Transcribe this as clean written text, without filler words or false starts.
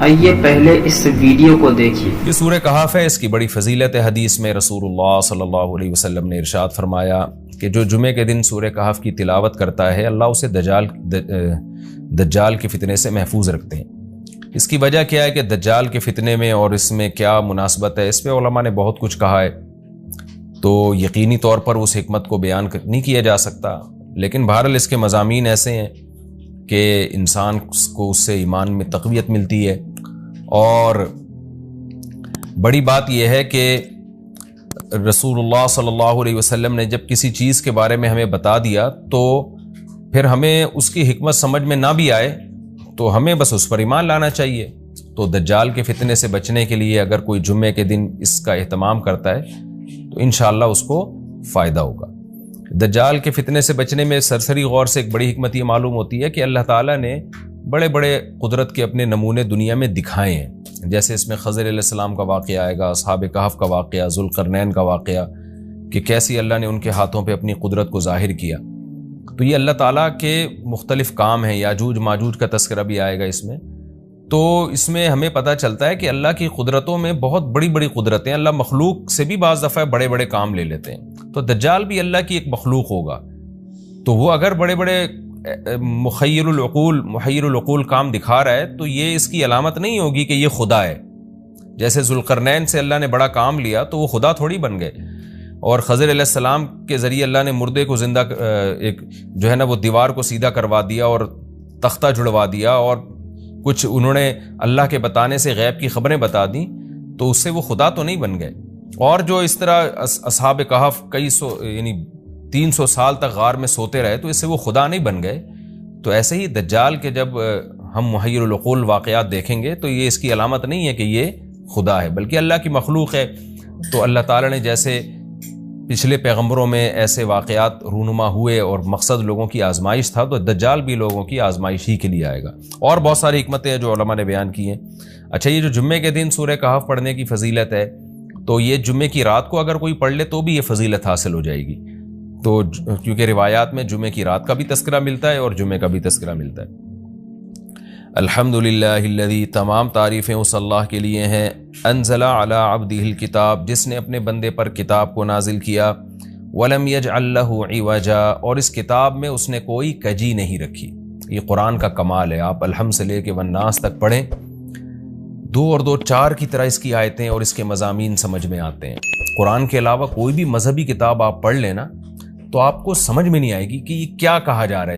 آئیے پہلے اس ویڈیو کو دیکھیے۔ یہ سورہ کہف ہے، اس کی بڑی فضیلت ہے۔ حدیث میں رسول اللہ صلی اللہ علیہ وسلم نے ارشاد فرمایا کہ جو جمعے کے دن سورہ کہف کی تلاوت کرتا ہے اللہ اسے دجال کے فتنے سے محفوظ رکھتے ہیں۔ اس کی وجہ کیا ہے کہ دجال کے فتنے میں اور اس میں کیا مناسبت ہے، اس پہ علماء نے بہت کچھ کہا ہے، تو یقینی طور پر اس حکمت کو بیان نہیں کیا جا سکتا، لیکن بہرحال اس کے مضامین ایسے ہیں کہ انسان کو اس سے ایمان میں تقویت ملتی ہے۔ اور بڑی بات یہ ہے کہ رسول اللہ صلی اللہ علیہ وسلم نے جب کسی چیز کے بارے میں ہمیں بتا دیا تو پھر ہمیں اس کی حکمت سمجھ میں نہ بھی آئے تو ہمیں بس اس پر ایمان لانا چاہیے۔ تو دجال کے فتنے سے بچنے کے لیے اگر کوئی جمعے کے دن اس کا اہتمام کرتا ہے تو انشاءاللہ اس کو فائدہ ہوگا۔ دجال کے فتنے سے بچنے میں سرسری غور سے ایک بڑی حکمت یہ معلوم ہوتی ہے کہ اللہ تعالیٰ نے بڑے بڑے قدرت کے اپنے نمونے دنیا میں دکھائے ہیں، جیسے اس میں خضر علیہ السلام کا واقعہ آئے گا، اصحاب کہف کا واقعہ، ذوالقرنین کا واقعہ، کہ کیسی اللہ نے ان کے ہاتھوں پہ اپنی قدرت کو ظاہر کیا۔ تو یہ اللہ تعالیٰ کے مختلف کام ہیں، یاجوج ماجوج کا تذکرہ بھی آئے گا اس میں۔ تو اس میں ہمیں پتہ چلتا ہے کہ اللہ کی قدرتوں میں بہت بڑی بڑی قدرتیں، اللہ مخلوق سے بھی بعض دفعہ بڑے بڑے کام لے لیتے ہیں۔ تو دجال بھی اللہ کی ایک مخلوق ہوگا، تو وہ اگر بڑے بڑے محیر العقول کام دکھا رہا ہے تو یہ اس کی علامت نہیں ہوگی کہ یہ خدا ہے۔ جیسے ذوالقرنین سے اللہ نے بڑا کام لیا تو وہ خدا تھوڑی بن گئے، اور خضر علیہ السلام کے ذریعے اللہ نے مردے کو زندہ ایک جو ہے نا وہ دیوار کو سیدھا کروا دیا اور تختہ جڑوا دیا، اور کچھ انہوں نے اللہ کے بتانے سے غیب کی خبریں بتا دیں، تو اس سے وہ خدا تو نہیں بن گئے۔ اور جو اس طرح اصحاب کہف کئی سو یعنی 300 سال تک غار میں سوتے رہے تو اس سے وہ خدا نہیں بن گئے۔ تو ایسے ہی دجال کے جب ہم محیر العقول واقعات دیکھیں گے تو یہ اس کی علامت نہیں ہے کہ یہ خدا ہے، بلکہ اللہ کی مخلوق ہے۔ تو اللہ تعالیٰ نے جیسے پچھلے پیغمبروں میں ایسے واقعات رونما ہوئے اور مقصد لوگوں کی آزمائش تھا، تو دجال بھی لوگوں کی آزمائش ہی کے لیے آئے گا۔ اور بہت ساری حکمتیں ہیں جو علماء نے بیان کی ہیں۔ اچھا، یہ جو جمعے کے دن سورہ کہف پڑھنے کی فضیلت ہے، تو یہ جمعے کی رات کو اگر کوئی پڑھ لے تو بھی یہ فضیلت حاصل ہو جائے گی، تو کیونکہ روایات میں جمعے کی رات کا بھی تذکرہ ملتا ہے اور جمعے کا بھی تذکرہ ملتا ہے۔ الحمدللہ الذی، تمام تعریفیں اس اللہ کے لیے ہیں، انزل علی عبدہ الکتاب، جس نے اپنے بندے پر کتاب کو نازل کیا، ولم یجعل لہ عوجا، اور اس کتاب میں اس نے کوئی کجی نہیں رکھی۔ یہ قرآن کا کمال ہے، آپ الحمد سے لے کے والناس تک پڑھیں، 2 اور 2 4 کی طرح اس کی آیتیں اور اس کے مضامین سمجھ میں آتے ہیں۔ قرآن کے علاوہ کوئی بھی مذہبی کتاب آپ پڑھ لیں نا تو آپ کو سمجھ میں نہیں آئے گی کہ یہ کیا کہا جا رہا ہے۔